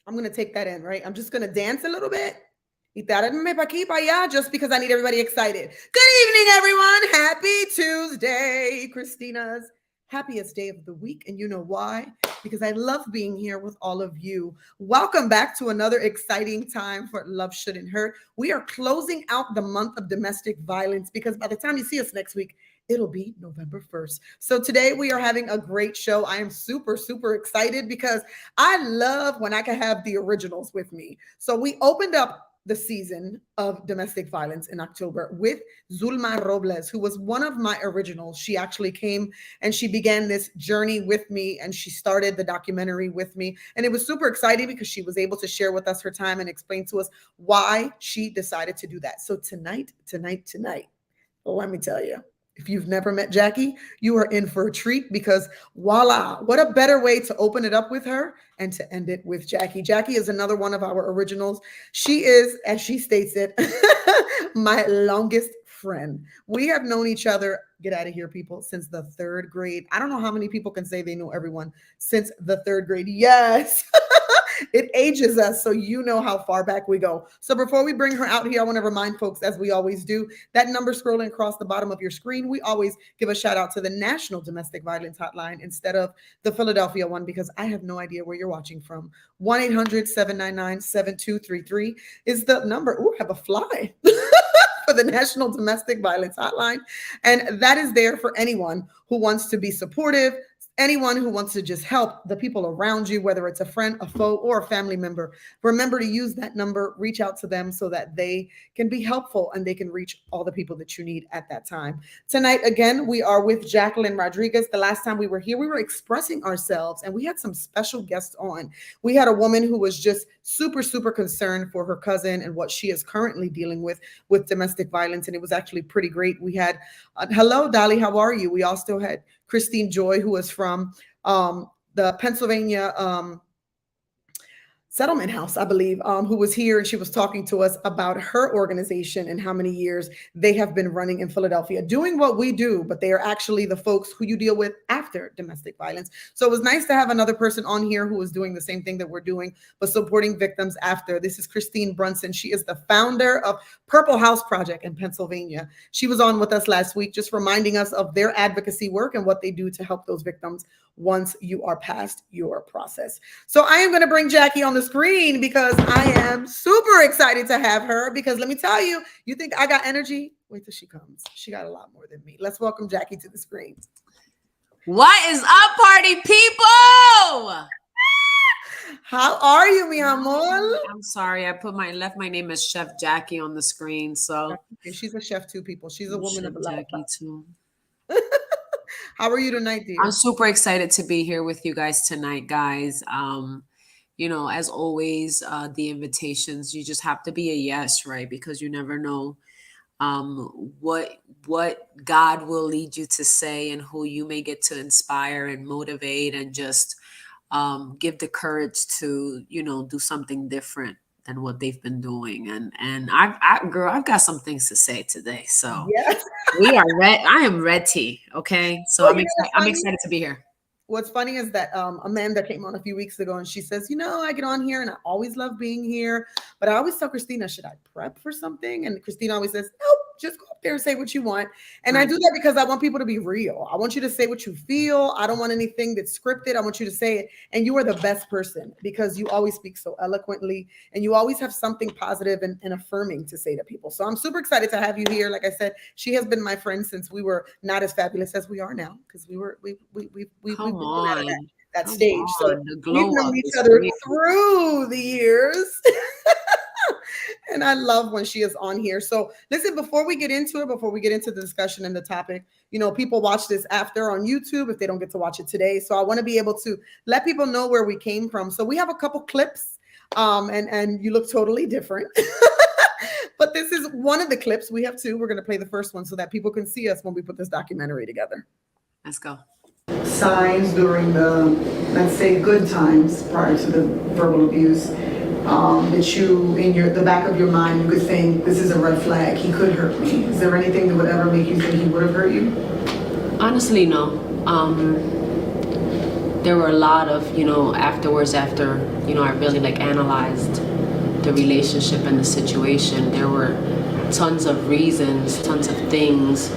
I'm going to take that in, right? I'm just going to dance a little bit. Y tárame pa' aquí, pa' allá, just because I need everybody excited. Good evening, everyone. Happy Tuesday. Christina's happiest day of the week. And you know why? Because I love being here with all of you. Welcome back to another exciting time for Love Shouldn't Hurt. We are closing out the month of domestic violence because by the time you see us next week, it'll be November 1st. So today we are having a great show. I am super, super excited because I love when I can have the originals with me. So we opened up the season of domestic violence in October with Zulma Robles, who was one of my originals. She actually came and she began this journey with me and she started the documentary with me. And it was super exciting because she was able to share with us her time and explain to us why she decided to do that. So tonight, let me tell you, if you've never met Jackee, you are in for a treat because voila, what a better way to open it up with her and to end it with Jackee. Jackee is another one of our originals. She is, as she states it, my longest friend. We have known each other, get out of here, people, since the third grade. I don't know how many people can say they know everyone since the third grade. Yes. It ages us, so you know how far back we go. So before we bring her out here, I want to remind folks, as we always do, that number scrolling across the bottom of your screen, we always give a shout out to the National Domestic Violence Hotline instead of the Philadelphia one, because I have no idea where you're watching from. 1-800-799-7233 is the number. Ooh, I have a fly. For the National Domestic Violence Hotline. And that is there for anyone who wants to be supportive, anyone who wants to just help the people around you, whether it's a friend, a foe, or a family member. Remember to use that number, reach out to them so that they can be helpful and they can reach all the people that you need at that time. Tonight, again, we are with Jacqueline Rodriguez. The last time we were here, we were expressing ourselves and we had some special guests on. We had a woman who was just super, super concerned for her cousin and what she is currently dealing with domestic violence. And it was actually pretty great. We had, hello, Dolly, how are you? We also had Christine Joy, who is from the Pennsylvania Settlement House, I believe, who was here and she was talking to us about her organization and how many years they have been running in Philadelphia, doing what we do, but they are actually the folks who you deal with after domestic violence. So it was nice to have another person on here who was doing the same thing that we're doing, but supporting victims after. This is Christine Brunson. She is the founder of Purple House Project in Pennsylvania. She was on with us last week, just reminding us of their advocacy work and what they do to help those victims once you are past your process. So I am going to bring Jackee on the screen because I am super excited to have her, because let me tell you, you think I got energy? Wait till she comes. She got a lot more than me. Let's welcome Jackee to the screen. What is up, party people? How are you, mi amor? I'm sorry, I left my name as Chef Jackee on the screen. So okay, she's a chef too, people. She's a woman of a lot. Jackee too. How are you tonight, dear? I'm super excited to be here with you guys tonight, guys. You know, as always, the invitations, you just have to be a yes, right? Because you never know what God will lead you to say and who you may get to inspire and motivate and just give the courage to, you know, do something different than what they've been doing. And I've got some things to say today. So yes. We are ready. I am ready. Okay. So I'm excited to be here. What's funny is that Amanda came on a few weeks ago and she says, you know, I get on here and I always love being here, but I always tell Christina, should I prep for something? And Christina always says, nope, just go up there and say what you want. And I do that because I want people to be real. I want you to say what you feel. I don't want anything that's scripted. I want you to say it. And you are the best person because you always speak so eloquently and you always have something positive and affirming to say to people. So I'm super excited to have you here. Like I said, she has been my friend since we were not as fabulous as we are now, because we on that stage. So we've known each other through the years. And I love when she is on here. So listen, before we get into the discussion and the topic, you know, people watch this after on YouTube if they don't get to watch it today. So I want to be able to let people know where we came from. So we have a couple clips and you look totally different. But this is one of the clips. We have two. We're going to play the first one so that people can see us when we put this documentary together. Let's go. Signs during the, let's say, good times prior to the verbal abuse, that you, in the back of your mind, you could think, this is a red flag, he could hurt me. Is there anything that would ever make you think he would have hurt you? Honestly, no. there were a lot of, afterwards, after, I really like analyzed the relationship and the situation, there were tons of reasons, tons of things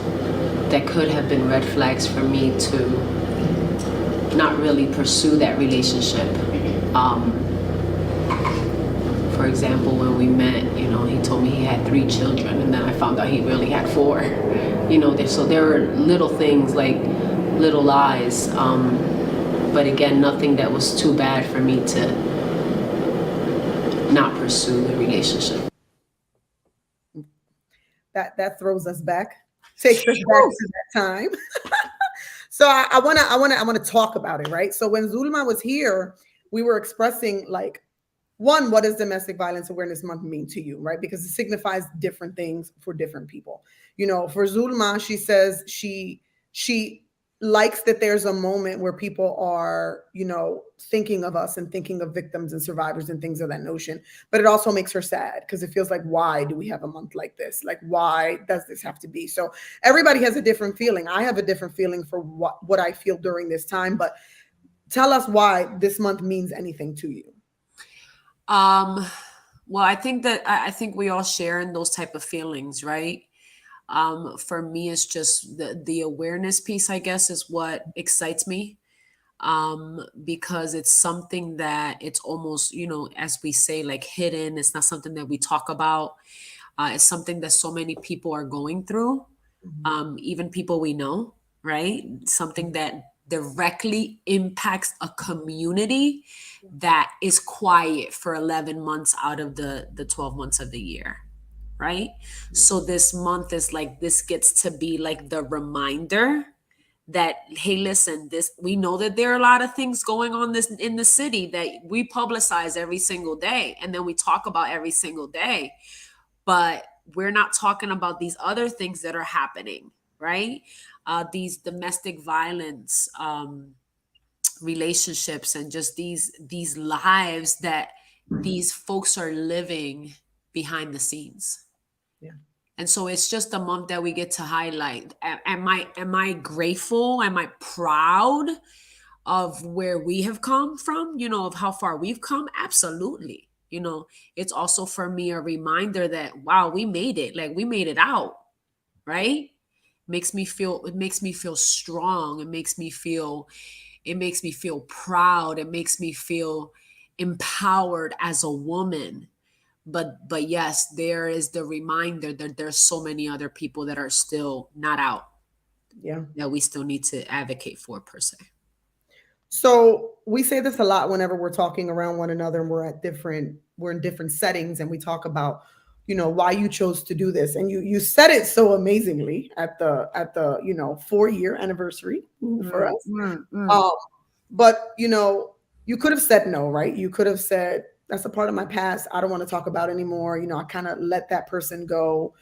that could have been red flags for me to not really pursue that relationship. For example, when we met, he told me he had 3 children, and then I found out he really had 4. So there were little things, like little lies, but again, nothing that was too bad for me to not pursue the relationship. That throws us back, takes us back to that time. So I wanna talk about it, right? So when Zulma was here, we were expressing, like, one, what does Domestic Violence Awareness Month mean to you, right? Because it signifies different things for different people. For Zulma, she says she likes that there's a moment where people are, thinking of us and thinking of victims and survivors and things of that notion. But it also makes her sad because it feels like, why do we have a month like this? Like, why does this have to be? So everybody has a different feeling. I have a different feeling for what I feel during this time. But tell us why this month means anything to you. Well, I think we all share in those type of feelings, right? For me, it's just the awareness piece, I guess, is what excites me. Because it's something that it's almost, as we say, like hidden. It's not something that we talk about. It's something that so many people are going through, even people we know, right? Something that directly impacts a community that is quiet for 11 months out of the 12 months of the year, right? So this month is like, this gets to be like the reminder that, hey, listen, we know that there are a lot of things going on in the city that we publicize every single day, and then we talk about every single day, but we're not talking about these other things that are happening, right? These domestic violence relationships, and just these lives that these folks are living behind the scenes. Yeah. And so it's just a month that we get to highlight. Am I grateful? Am I proud of where we have come from, of how far we've come? Absolutely. It's also for me a reminder that, wow, we made it. Like, we made it out, right? It makes me feel strong. It makes me feel proud. It makes me feel empowered as a woman. But yes, there is the reminder that there's so many other people that are still not out. Yeah. That we still need to advocate for, per se. So we say this a lot whenever we're talking around one another, and we're in different settings, and we talk about, why you chose to do this. And you said it so amazingly at the 4-year anniversary for us. But you could have said no, right? You could have said, that's a part of my past, I don't want to talk about anymore. I kind of let that person go.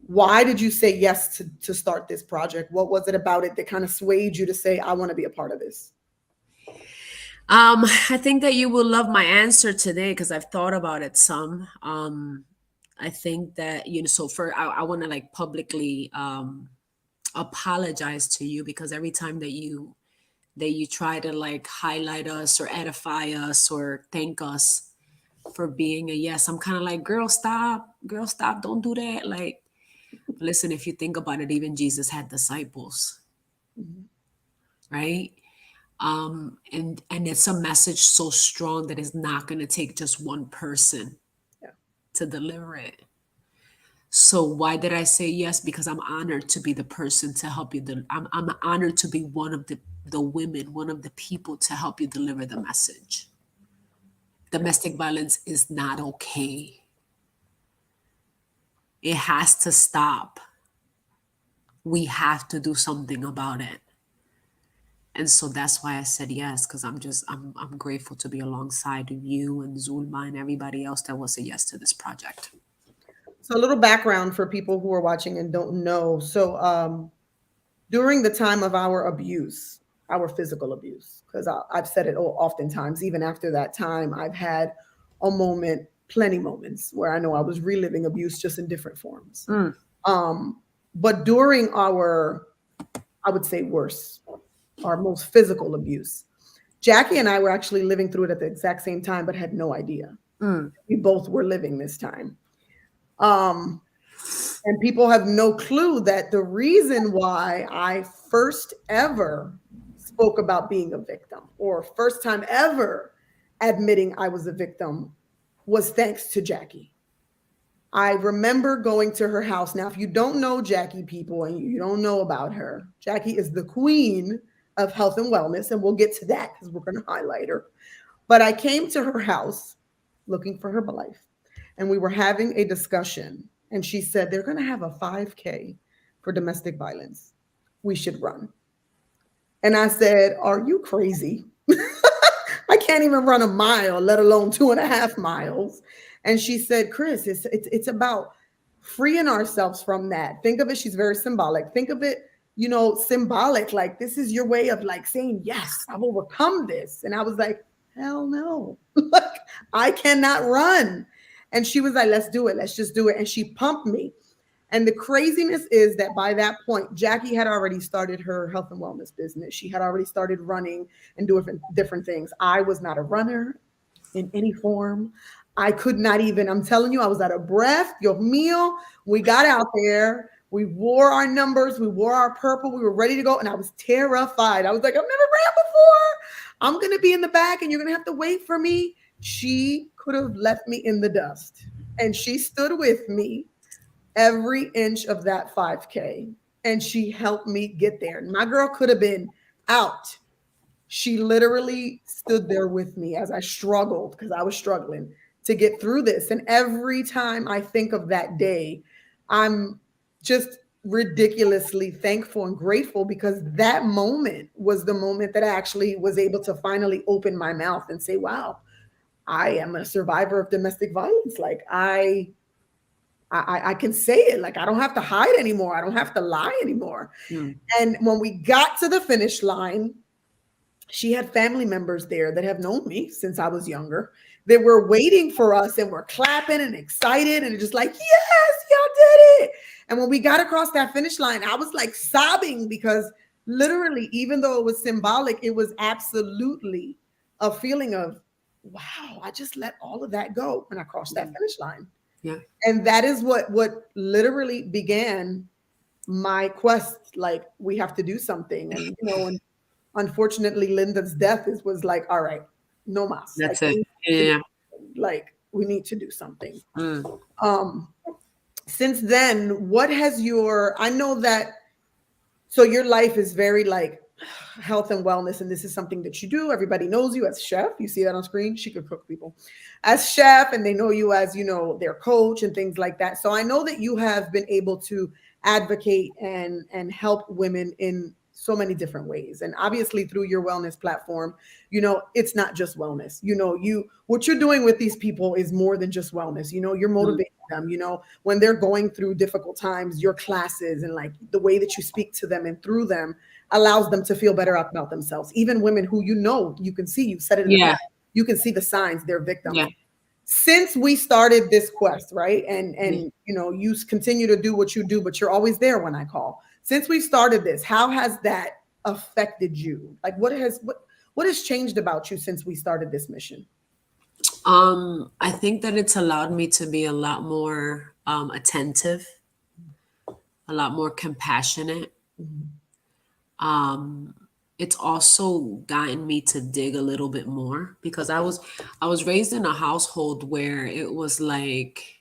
Why did you say yes to start this project? What was it about it that kind of swayed you to say, I want to be a part of this? I think that you will love my answer today, because I've thought about it some. I think that, so I want to like publicly apologize to you, because every time that you try to like highlight us or edify us or thank us for being a yes, I'm kind of like, girl, stop, don't do that. Like, listen, if you think about it, even Jesus had disciples, right? And it's a message so strong that it's not going to take just one person to deliver it. So why did I say yes? Because I'm honored to be the person to help you. I'm honored to be one of the women, one of the people to help you deliver the message. Domestic violence is not okay. It has to stop. We have to do something about it. And so that's why I said yes, because I'm grateful to be alongside you and Zulma and everybody else that will say yes to this project. So a little background for people who are watching and don't know. So during the time of our abuse, our physical abuse, because I've said it oftentimes, even after that time, I've had plenty moments where I know I was reliving abuse, just in different forms. But during our, I would say, worse our most physical abuse. Jackie and I were actually living through it at the exact same time, but had no idea. Mm. We both were living this time. Um, and people have no clue that the reason why I first ever spoke about being a victim, or first time ever admitting I was a victim, was thanks to Jackie. I remember going to her house. Now, if you don't know Jackie, people, and you don't know about her, Jackie is the queen of health and wellness, and we'll get to that because we're going to highlight her. But I came to her house looking for her life, and we were having a discussion. And she said, they're going to have a 5K for domestic violence. We should run. And I said, are you crazy? I can't even run a mile, let alone 2.5 miles. And she said, Chris, it's about freeing ourselves from that. Think of it, she's very symbolic. Think of it, symbolic. Like, this is your way of like saying, yes, I've overcome this. And I was like, hell no. Like, I cannot run. And she was like, let's do it. Let's just do it. And she pumped me. And the craziness is that by that point, Jackie had already started her health and wellness business. She had already started running and doing different things. I was not a runner in any form. I could not even, I'm telling you, I was out of breath. Your meal. We got out there. We wore our numbers. We wore our purple. We were ready to go. And I was terrified. I was like, I've never ran before. I'm going to be in the back and you're going to have to wait for me. She could have left me in the dust. And she stood with me every inch of that 5K. And she helped me get there. My girl could have been out. She literally stood there with me as I struggled, because I was struggling to get through this. And every time I think of that day, I'm just ridiculously thankful and grateful, because that moment was the moment that I actually was able to finally open my mouth and say, wow, I am a survivor of domestic violence. Like, I can say it. Like, I don't have to hide anymore. I don't have to lie anymore. Mm. And when we got to the finish line, she had family members there that have known me since I was younger. They were waiting for us and were clapping and excited and just like, yes, y'all did it. And when we got across that finish line, I was like sobbing, because literally, even though it was symbolic, it was absolutely a feeling of, wow, I just let all of that go when I crossed that finish line. Yeah. And that is what literally began my quest. Like, we have to do something. And, and unfortunately, Linda's death was like, all right, no mas. That's like, it. Yeah. we need to do something. Mm. Since then, what has I know that, so your life is very like health and wellness, and this is something that you do. Everybody knows you as chef. You see that on screen. She could cook, people, as chef, and they know you as, their coach and things like that. So I know that you have been able to advocate and help women in so many different ways. And obviously through your wellness platform, it's not just wellness. What you're doing with these people is more than just wellness. You're motivating them, when they're going through difficult times, your classes and like the way that you speak to them and through them allows them to feel better about themselves. Even women who, you can see, you said it in the past, you can see the signs, they're victims. Yeah. Since we started this quest, right? And you continue to do what you do, but you're always there when I call. Since we started this, how has that affected you? Like, what has changed about you since we started this mission? I think that it's allowed me to be a lot more attentive, a lot more compassionate. Mm-hmm. It's also gotten me to dig a little bit more, because I was raised in a household where it was like,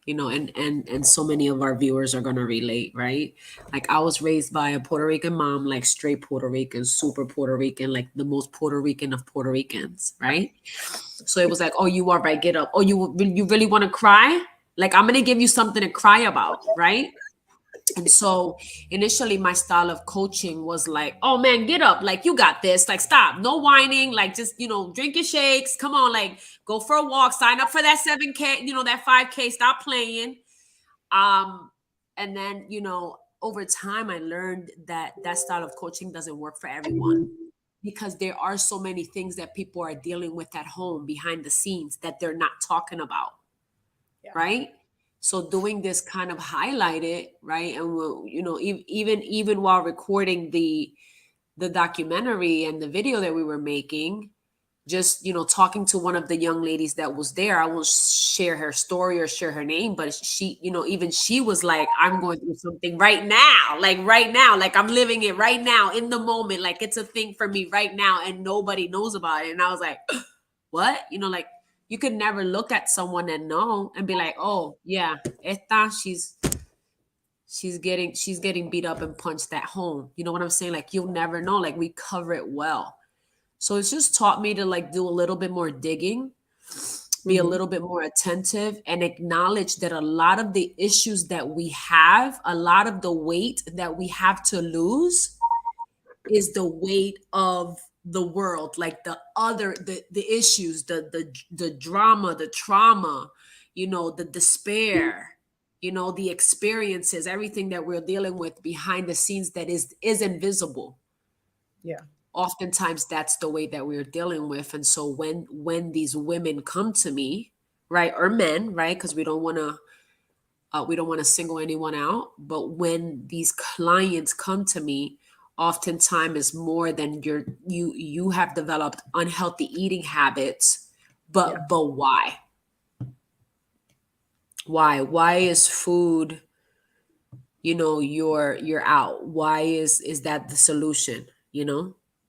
and so many of our viewers are going to relate, right? Like, I was raised by a Puerto Rican mom, like straight Puerto Rican, super Puerto Rican, like the most Puerto Rican of Puerto Ricans, right? So it was like, oh, you all right, get up. Oh, you really want to cry? Like, I'm going to give you something to cry about, right? And so initially my style of coaching was like, oh man, get up. Like, you got this. Like, stop. No whining. Like, just, drink your shakes. Come on. Like, go for a walk. Sign up for that 7K, that 5K. Stop playing. And then, over time, I learned that style of coaching doesn't work for everyone, because there are so many things that people are dealing with at home behind the scenes that they're not talking about. Yeah. Right. So doing this kind of highlighted, right? And we'll, even while recording the the documentary and the video that we were making, just, talking to one of the young ladies that was there. I won't share her story or share her name, but she, even she was like, I'm going through something right now, like I'm living it right now in the moment. Like it's a thing for me right now and nobody knows about it. And I was like, what? Like you could never look at someone and know and be like, oh yeah, esta, she's getting beat up and punched at home. You know what I'm saying? Like you'll never know. Like we cover it well. So it's just taught me to like do a little bit more digging, be a little bit more attentive, and acknowledge that a lot of the issues that we have, a lot of the weight that we have to lose is the weight of the world, like the issues, the drama, the trauma, the despair, the experiences, everything that we're dealing with behind the scenes that is invisible. Yeah. Oftentimes that's the way that we're dealing with. And so when these women come to me, right, or men, right, because we don't want to single anyone out, but when these clients come to me, oftentimes is more than you have developed unhealthy eating habits, but why is food, you're out? Why is that the solution?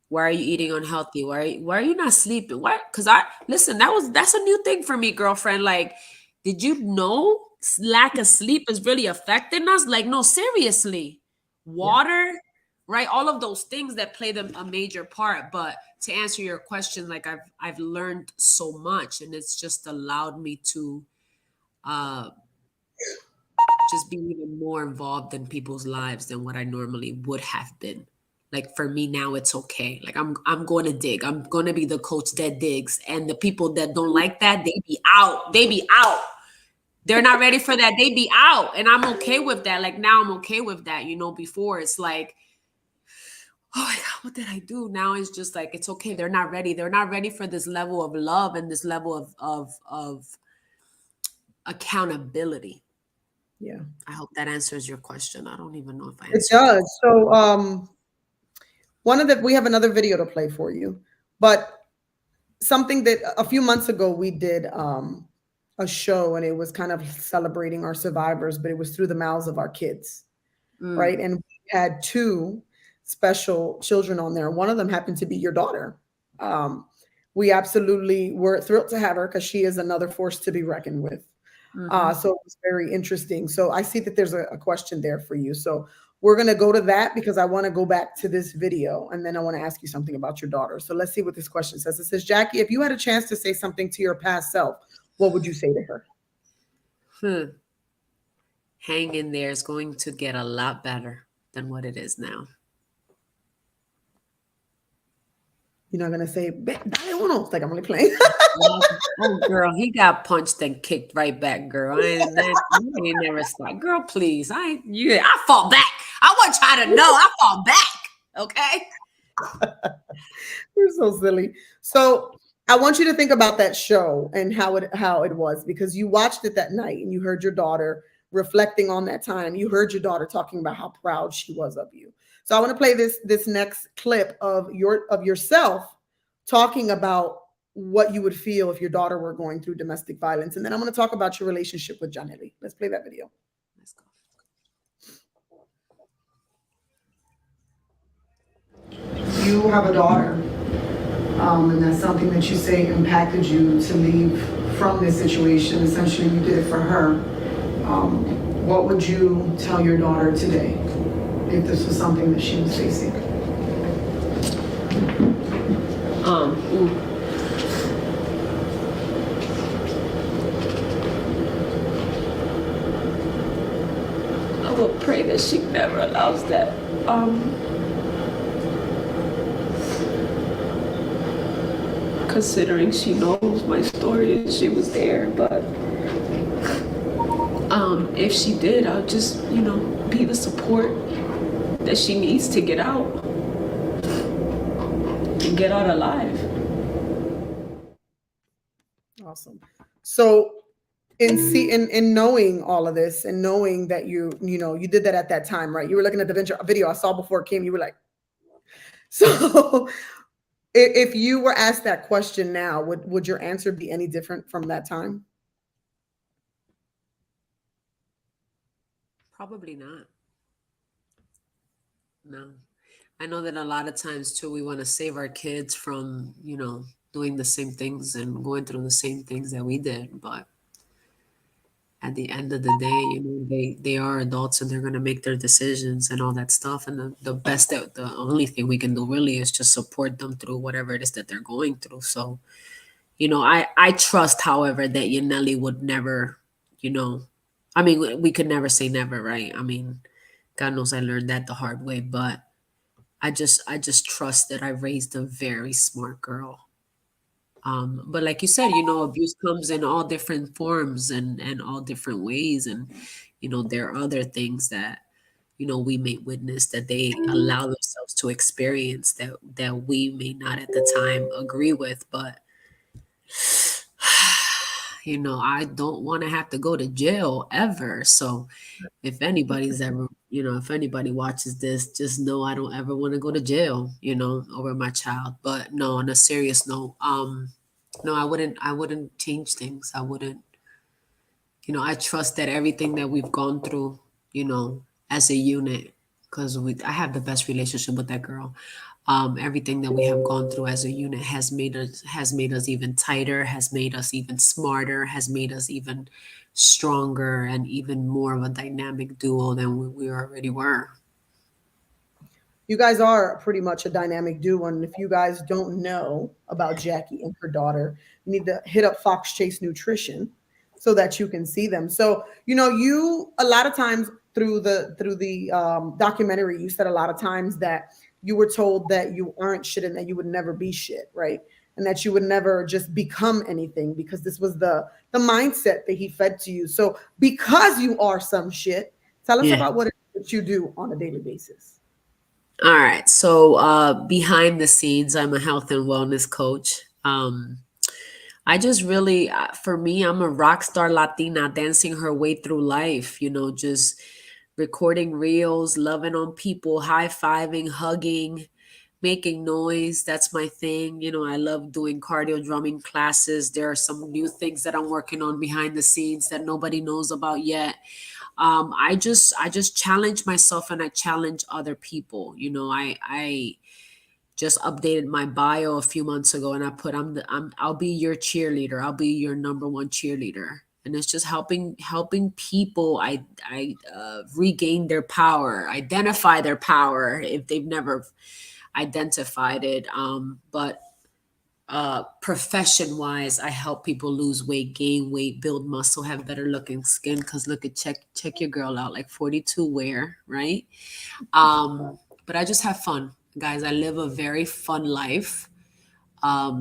Why are you eating unhealthy? Why are you not sleeping? Why? Because listen, that's a new thing for me, girlfriend. Like, did you know lack of sleep is really affecting us? Like, no, seriously. Water, right? All of those things that play a major part. But to answer your question, like I've learned so much, and it's just allowed me to just be even more involved in people's lives than what I normally would have been. Like for me now, it's okay. Like I'm going to dig. I'm going to be the coach that digs. And the people that don't like that, they be out. They be out. They're not ready for that. They be out. And I'm okay with that. Like now I'm okay with that. Before it's like, oh my God, what did I do? Now it's just like, it's okay. They're not ready. They're not ready for this level of love and this level of accountability. Yeah. I hope that answers your question. I don't even know if I answered. It does. So we have another video to play for you, but something that a few months ago we did a show, and it was kind of celebrating our survivors, but it was through the mouths of our kids. Right. And we had 2 special children on there. One of them happened to be your daughter. We absolutely were thrilled to have her because she is another force to be reckoned with. So it was very interesting. So I see that there's a question there for you. So we're going to go to that because I want to go back to this video, and then I want to ask you something about your daughter. So let's see what this question says. It says, Jackie, if you had a chance to say something to your past self, what would you say to her? Hang in there. It's going to get a lot better than what it is now. You're not going to say, dale uno, like I'm only playing. Oh, girl, he got punched and kicked right back, girl. I ain't never stopped. Girl, please. I fall back. I want y'all to know I fall back. Okay? You're so silly. So I want you to think about that show and how it was, because you watched it that night and you heard your daughter reflecting on that time. You heard your daughter talking about how proud she was of you. So I want to play this next clip of yourself talking about what you would feel if your daughter were going through domestic violence. And then I'm going to talk about your relationship with Janelli. Let's play that video. Let's go. You have a daughter, and that's something that you say impacted you to leave from this situation. Essentially, you did it for her. What would you tell your daughter today if this was something that she was facing? I will pray that she never allows that. Considering she knows my story and she was there, but if she did, I'll just, be the support that she needs to get out and get out alive. Awesome. So in knowing all of this and knowing that you did that at that time, right? You were looking at the video I saw before it came, you were like, So if you were asked that question now, would your answer be any different from that time? Probably not. No. I know that a lot of times too, we want to save our kids from, doing the same things and going through the same things that we did. But at the end of the day, they are adults and they're gonna make their decisions and all that stuff. And the only thing we can do really is just support them through whatever it is that they're going through. So, I trust, however, that Yaneli would never, you know, I mean, we could never say never, right? I mean, God knows I learned that the hard way, but I just trust that I raised a very smart girl. But like you said, abuse comes in all different forms and all different ways, and there are other things that we may witness that they allow themselves to experience that we may not at the time agree with, but I don't want to have to go to jail ever. So if anybody watches this, just know I don't ever want to go to jail, over my child. But no, on a serious note, no, I wouldn't change things. I wouldn't, I trust that everything that we've gone through, as a unit, because I have the best relationship with that girl. Everything that we have gone through as a unit has made us even tighter, has made us even smarter, has made us even stronger, and even more of a dynamic duo than we already were. You guys are pretty much a dynamic duo. And if you guys don't know about Jackie and her daughter, you need to hit up Fox Chase Nutrition so that you can see them. So, you a lot of times through the documentary, you said a lot of times that you were told that you aren't shit and that you would never be shit, right? And that you would never just become anything because this was the mindset that he fed to you. So because you are some shit, tell us Yeah. about what it is that you do on a daily basis. All right. So, behind the scenes, I'm a health and wellness coach. I just really, for me, I'm a rock star Latina dancing her way through life, just recording reels, loving on people, high fiving, hugging, making noise. That's my thing. I love doing cardio drumming classes. There are some new things that I'm working on behind the scenes that nobody knows about yet. I just challenge myself and I challenge other people. I just updated my bio a few months ago and I put I'll be your cheerleader. I'll be your number one cheerleader. And it's just helping people regain their power, identify their power if they've never identified it. But profession wise, I help people lose weight, gain weight, build muscle, have better looking skin. Because look at check your girl out, like 42 wear, right? But I just have fun, guys. I live a very fun life.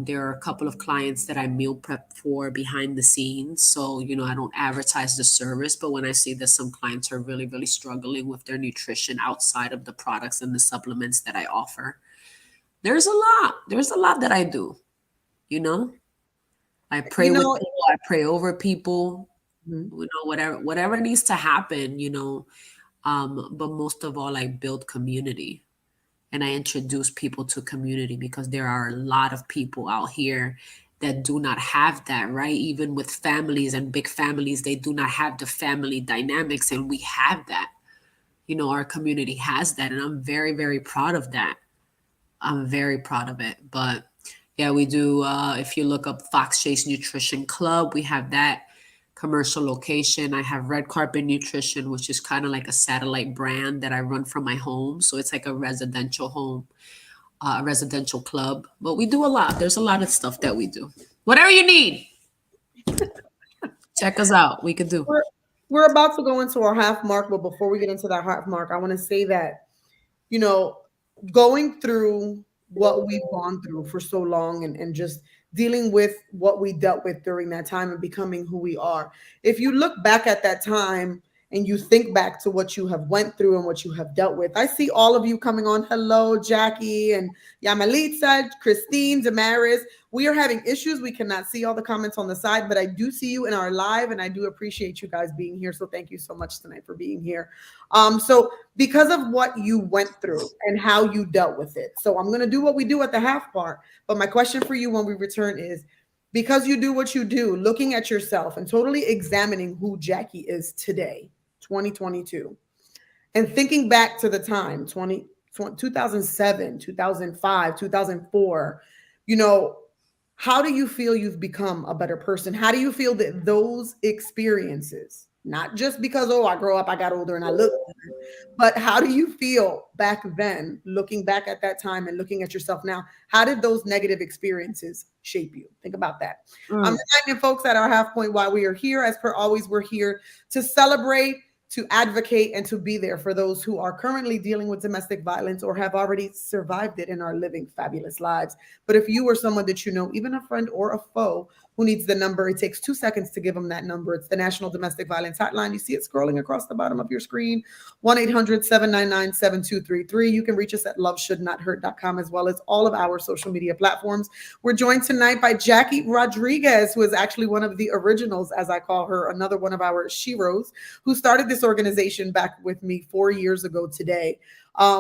There are a couple of clients that I meal prep for behind the scenes. So, I don't advertise the service, but when I see that some clients are really, really struggling with their nutrition outside of the products and the supplements that I offer, there's a lot. There's a lot that I do, you know? I pray You with know, people, I pray over people, mhm. whatever needs to happen, but most of all, I build community and I introduce people to community because there are a lot of people out here that do not have that, right? Even with families and big families, they do not have the family dynamics, and we have that. Our community has that, and I'm very, very proud of that. I'm very proud of it. But yeah, we do. If you look up Fox Chase Nutrition Club, we have that commercial location. I have Red Carpet Nutrition, which is kind of like a satellite brand that I run from my home. So it's like a residential home, a residential club. But we do a lot. There's a lot of stuff that we do. Whatever you need, check us out. We could do. we're, we're about to go into our half mark, but before we get into that half mark, I want to say that, you know, going through what we've gone through for so long and just dealing with what we dealt with during that time and becoming who we are. If you look back at that time and you think back to what you have went through and what you have dealt with. I see all of you coming on. Hello, Jackie and Yamalitza, Christine, Damaris. We are having issues. We cannot see all the comments on the side, but I do see you in our live, and I do appreciate you guys being here. So thank you so much tonight for being here. So because of what you went through and how you dealt with it. So I'm going to do what we do at the half part. But my question for you when we return is, because you do what you do, looking at yourself and totally examining who Jackie is today, 2022, and thinking back to the time 2007, 2005, 2004, you know, how do you feel you've become a better person? How do you feel that those experiences, not just because, oh, I grow up, I got older and I look different, but how do you feel back then, looking back at that time and looking at yourself now? How did those negative experiences shape you? Think about that. I'm reminding folks at our half point why we are here. As per always, we're here to celebrate, to advocate, and to be there for those who are currently dealing with domestic violence or have already survived it and are living fabulous lives. But if you or someone that you know, even a friend or a foe, who needs the number, it takes 2 seconds to give them that number. It's the National Domestic Violence Hotline. You see it scrolling across the bottom of your screen, 1-800-799-7233. You can reach us at loveshouldnothurt.com, as well as all of our social media platforms. We're joined tonight by Jackie Rodriguez, who is actually one of the originals, as I call her, another one of our SHEROs, who started this organization back with me 4 years ago today.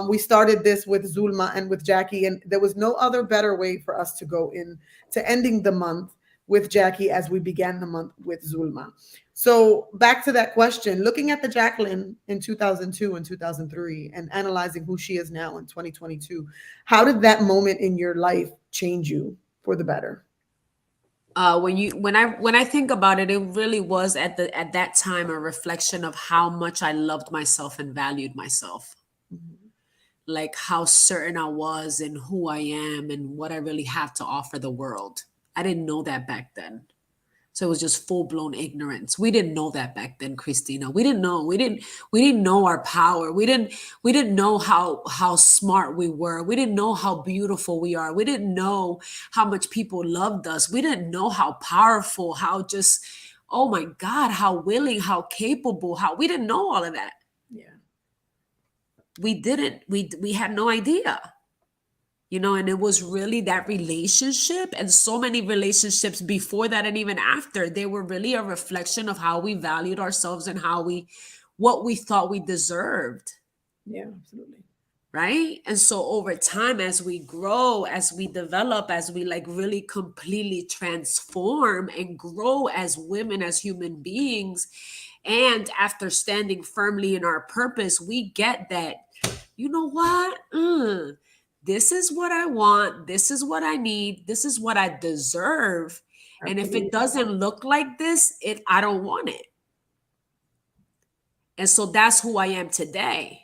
We started this with Zulma and with Jackie, and there was no other better way for us to go in to ending the month with Jackie as we began the month with Zulma. So back to that question, looking at the Jacqueline in 2002 and 2003 and analyzing who she is now in 2022, how did that moment in your life change you for the better? When I think about it, it really was at that time a reflection of how much I loved myself and valued myself. Like how certain I was in who I am and what I really have to offer the world. I didn't know that back then. So it was just full-blown ignorance. We didn't know that back then, Christina. We didn't know. We didn't know our power. We didn't know how smart we were. We didn't know how beautiful we are. We didn't know how much people loved us. We didn't know how powerful, how just, oh my God, how willing, how capable, how we didn't know all of that. Yeah. We didn't. We had no idea. You know, and it was really that relationship and so many relationships before that and even after, they were really a reflection of how we valued ourselves and what we thought we deserved. Yeah, absolutely. Right. And so over time, as we grow, as we develop, as we like really completely transform and grow as women, as human beings, and after standing firmly in our purpose, we get that, you know what? This is what I want. This is what I need. This is what I deserve. And if it doesn't look like this, I don't want it. And so that's who I am today.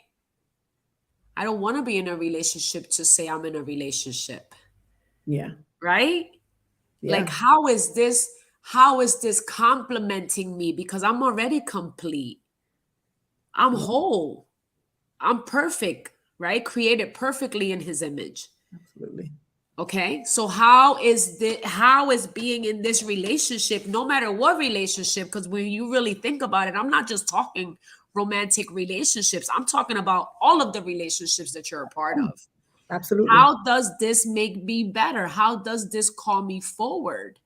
I don't want to be in a relationship to say I'm in a relationship. Yeah. Right? Yeah. Like, how is this complimenting me? Because I'm already complete. I'm whole. I'm perfect. Right? Created perfectly in his image. Absolutely. Okay. So how is being in this relationship, no matter what relationship, because when you really think about it, I'm not just talking romantic relationships. I'm talking about all of the relationships that you're a part of. Absolutely. How does this make me better? How does this call me forward?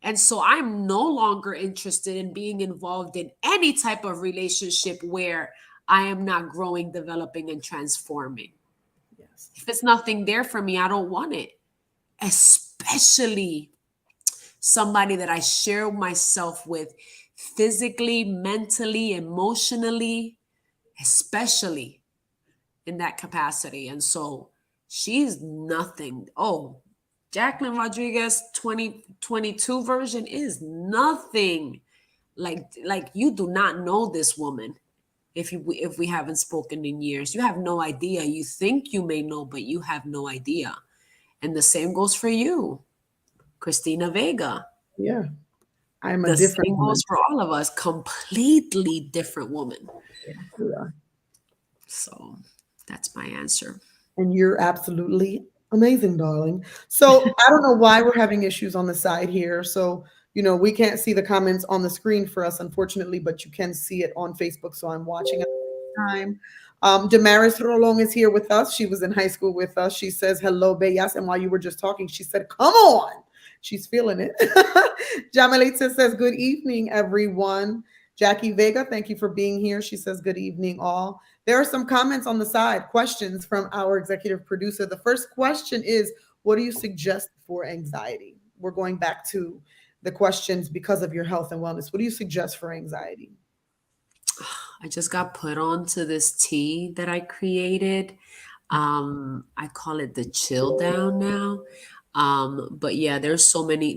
And so I'm no longer interested in being involved in any type of relationship where I am not growing, developing, and transforming. Yes. If it's nothing there for me, I don't want it. Especially somebody that I share myself with physically, mentally, emotionally, especially in that capacity. And so she's nothing. Oh, Jacqueline Rodriguez 2022 version is nothing. Like you do not know this woman. If we haven't spoken in years, you have no idea. You think you may know, but you have no idea. And the same goes for you, Christina Vega. Yeah. I'm a The different same woman. goes for all of us. Completely different woman. Yeah, we are. So that's my answer. And you're absolutely amazing, darling. So I don't know why we're having issues on the side here. So we can't see the comments on the screen for us, unfortunately, but you can see it on Facebook. So I'm watching at the time. Damaris Rolong is here with us. She was in high school with us. She says, hello, Bellas. And while you were just talking, she said, come on. She's feeling it. Jamelita says, good evening, everyone. Jackie Vega, thank you for being here. She says, good evening, all. There are some comments on the side, questions from our executive producer. The first question is, what do you suggest for anxiety? We're going back to the questions because of your health and wellness. What do you suggest for anxiety? I just got put on to this tea that I created. I call it the chill down now. But yeah, there's so many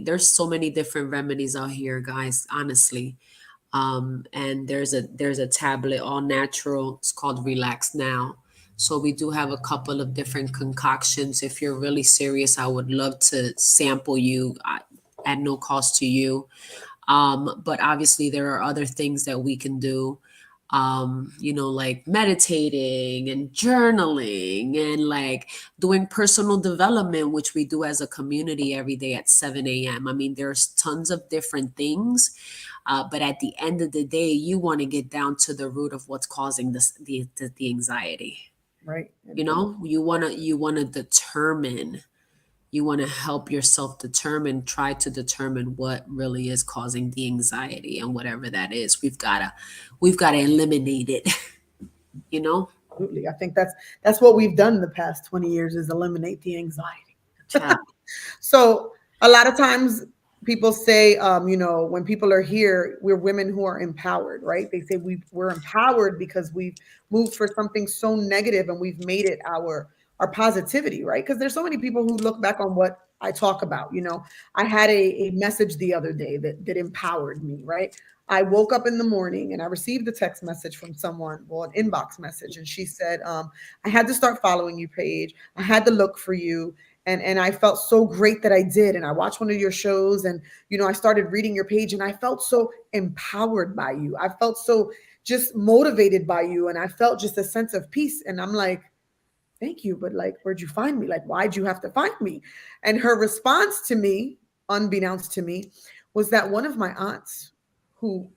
different remedies out here, guys, honestly. And there's a tablet, all natural. It's called Relax Now. So we do have a couple of different concoctions. If you're really serious, I would love to sample you at no cost to you. But obviously, there are other things that we can do, like meditating and journaling and like doing personal development, which we do as a community every day at 7 a.m. I mean, there's tons of different things. But at the end of the day, you want to get down to the root of what's causing the anxiety. Right. You want to help yourself try to determine what really is causing the anxiety, and whatever that is, we've got to eliminate it. Absolutely. I think that's what we've done in the past 20 years is eliminate the anxiety. Yeah. So a lot of times people say, when people are here, we're women who are empowered, right? They say we're empowered because we've moved for something so negative and we've made it our positivity, right? Because there's so many people who look back on what I talk about. I had a message the other day that empowered me, right? I woke up in the morning and I received a text message from someone, well, an inbox message. And she said, I had to start following you, Paige. I had to look for you. And I felt so great that I did. And I watched one of your shows and, I started reading your page and I felt so empowered by you. I felt so just motivated by you. And I felt just a sense of peace. And I'm like, thank you. But like, where'd you find me? Like, why'd you have to find me? And her response to me, unbeknownst to me, was that one of my aunts, who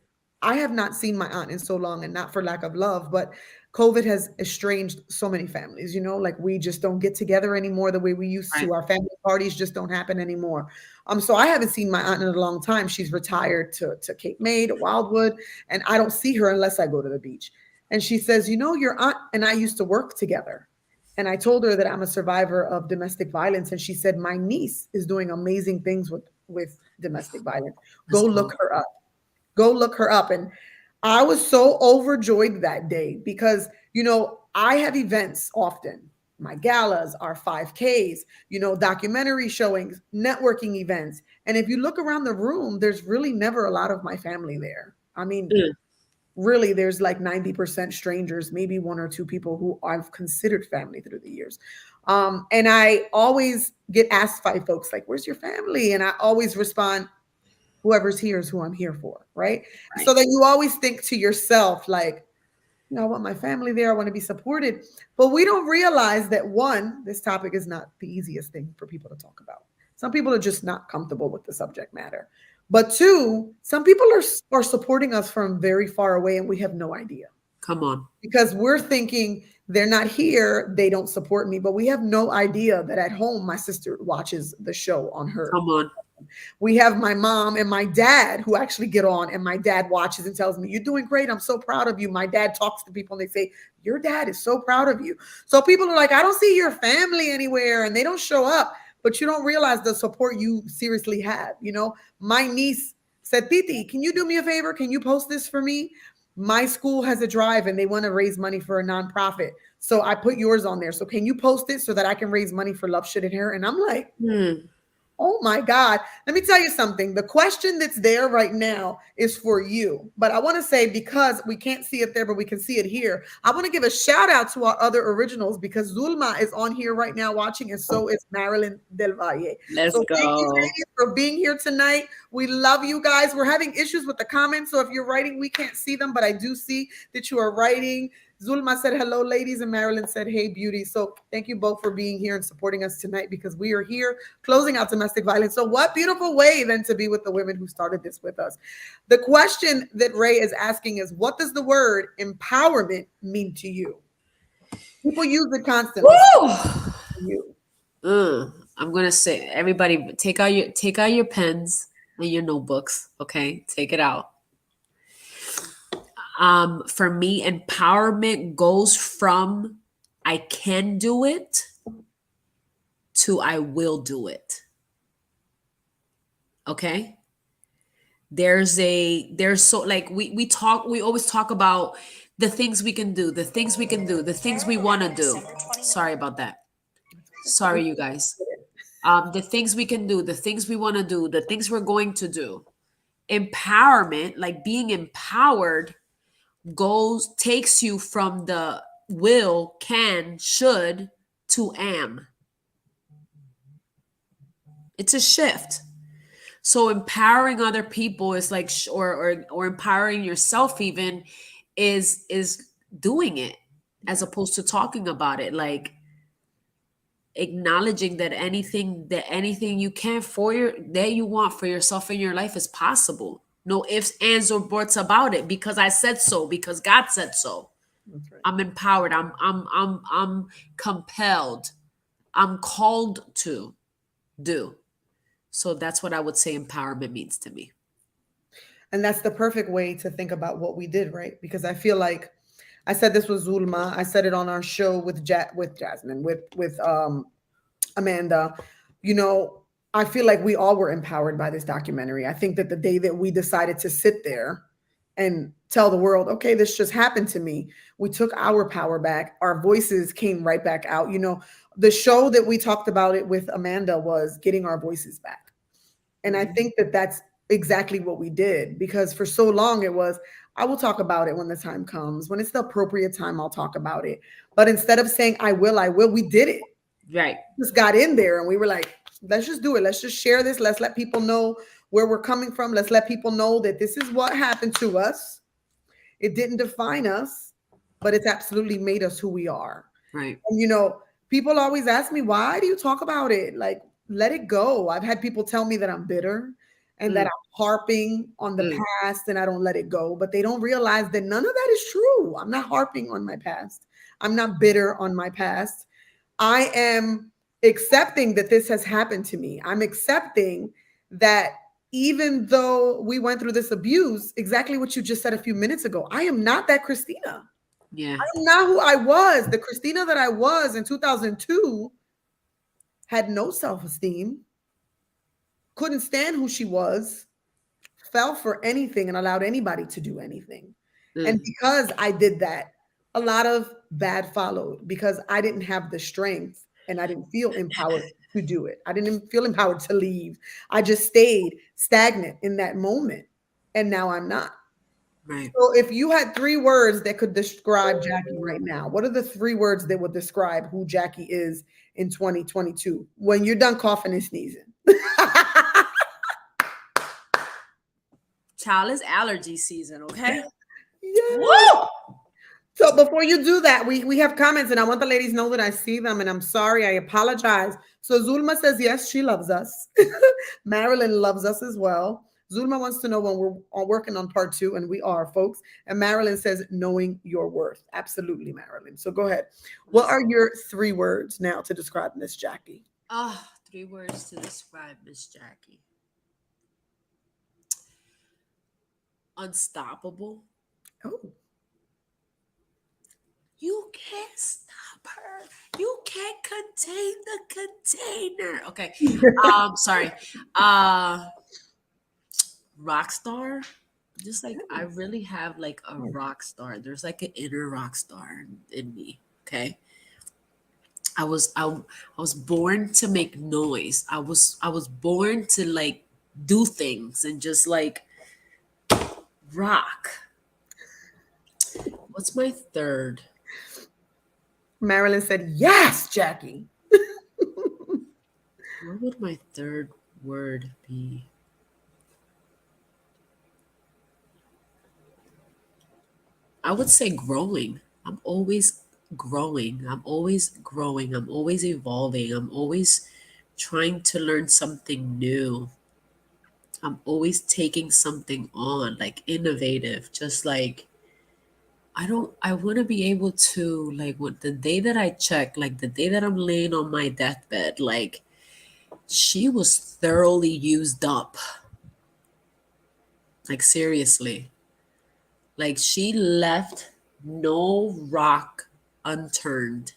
I have not seen my aunt in so long, and not for lack of love, but COVID has estranged so many families, like we just don't get together anymore the way we used Right. to. Our family parties just don't happen anymore. So I haven't seen my aunt in a long time. She's retired to Cape May, to Wildwood, and I don't see her unless I go to the beach. And she says, your aunt and I used to work together. And I told her that I'm a survivor of domestic violence. And she said, my niece is doing amazing things with domestic violence. Go look her up. Go look her up. And I was so overjoyed that day because, I have events often. My galas, our 5Ks, documentary showings, networking events. And if you look around the room, there's really never a lot of my family there. I mean, really, there's like 90% strangers, maybe one or two people who I've considered family through the years. And I always get asked by folks like, where's your family? And I always respond, whoever's here is who I'm here for, right? So then you always think to yourself, like, I want my family there. I want to be supported. But we don't realize that, one, this topic is not the easiest thing for people to talk about. Some people are just not comfortable with the subject matter. But two, some people are supporting us from very far away and we have no idea. Come on. Because we're thinking they're not here, they don't support me. But we have no idea that at home, my sister watches the show on her. Come on. We have my mom and my dad who actually get on, and my dad watches and tells me, you're doing great. I'm so proud of you. My dad talks to people and they say, your dad is so proud of you. So people are like, I don't see your family anywhere, and they don't show up, but you don't realize the support you seriously have. My niece said, Titi, can you do me a favor? Can you post this for me? My school has a drive and they want to raise money for a nonprofit. So I put yours on there. So can you post it so that I can raise money for Love, Shit, and Hair? And I'm like, oh my God. Let me tell you something. The question that's there right now is for you. But I want to say, because we can't see it there, but we can see it here, I want to give a shout out to our other originals, because Zulma is on here right now watching, and so is Marilyn Del Valle. Let's go. Thank you, ladies, for being here tonight. We love you guys. We're having issues with the comments. So if you're writing, we can't see them, but I do see that you are writing. Zulma said hello, ladies, and Marilyn said hey, beauty. So thank you both for being here and supporting us tonight because we are here closing out domestic violence. So what beautiful way then to be with the women who started this with us. The question that Ray is asking is, what does the word empowerment mean to you? People use it constantly. Woo! You. I'm gonna say, everybody, take out your pens and your notebooks. Okay, take it out. For me, empowerment goes from I can do it to I will do it. Okay. There's so, like, we always talk about the things we can do, the things we can do, the things we want to do. Sorry about that. Sorry, you guys. The things we can do, the things we want to do, the things we're going to do. Empowerment, like being empowered, takes you from the will, can, should to am. It's a shift. So empowering other people is like, or empowering yourself even, is doing it, as opposed to talking about it. Like acknowledging that anything you can that you want for yourself in your life is possible. No ifs, ands, or buts about it, because I said so, because God said so. That's right. I'm empowered. I'm compelled. I'm called to do. So that's what I would say empowerment means to me. And that's the perfect way to think about what we did, right? Because I feel like I said this with Zulma. I said it on our show with with Jasmine, with Amanda. You know, I feel like we all were empowered by this documentary. I think that the day that we decided to sit there and tell the world, okay, this just happened to me, we took our power back. Our voices came right back out. You know, the show that we talked about it with Amanda was getting our voices back. And I think that that's exactly what we did, because for so long it was, I will talk about it when the time comes. When it's the appropriate time, I'll talk about it. But instead of saying, I will, we did it. Right. Just got in there and we were like, let's just do it. Let's just share this. Let's let people know where we're coming from. Let's let people know that this is what happened to us. It didn't define us, but it's absolutely made us who we are. Right. And you know, people always ask me, why do you talk about it? Like, let it go. I've had people tell me that I'm bitter and that Mm, I'm harping on the mm, past and I don't let it go, but they don't realize that none of that is true. I'm not harping on my past. I'm not bitter on my past. I am accepting that this has happened to me. I'm accepting that even though we went through this abuse, exactly what you just said a few minutes ago, I am not that Christina. yeah. I'm not who I was. The Christina that I was in 2002 had no self esteem, couldn't stand who she was, fell for anything and allowed anybody to do anything. And Mm, because I did that, a lot of bad followed because I didn't have the strength and I didn't feel empowered to do it. I didn't feel empowered to leave. I just stayed stagnant in that moment. And now I'm not. right. So if you had three words that could describe Jackee right now, what are the three words that would describe who Jackee is in 2022 when you're done coughing and sneezing? Child, is allergy season, okay? Yeah. Woo! So before you do that, we have comments, and I want the ladies know that I see them, and I'm sorry, I apologize. So Zulma says yes, she loves us. Marilyn loves us as well. Zulma wants to know when we're working on part 2, and we are, folks. And Marilyn says knowing your worth. Absolutely, Marilyn. So go ahead. What are your three words now to describe Miss Jackee? Ah, 3 words to describe Miss Jackee. Unstoppable. Oh, You can't stop her. You can't contain the container. Okay. Sorry. Uh Rock star. Just like, I really have like a rock star. There's like an inner rock star in me. Okay. I was born to make noise. I was born to like do things and just like rock. What's my third? Marilyn said yes, Jackee. What would my third word be? I would say growing. I'm always growing. I'm always growing. I'm always evolving. I'm always trying to learn something new. I'm always taking something on, like innovative, just like I want to be able to, like, what the day that I check, like the day that I'm laying on my deathbed, like she was thoroughly used up. Like seriously. Like she left no rock unturned.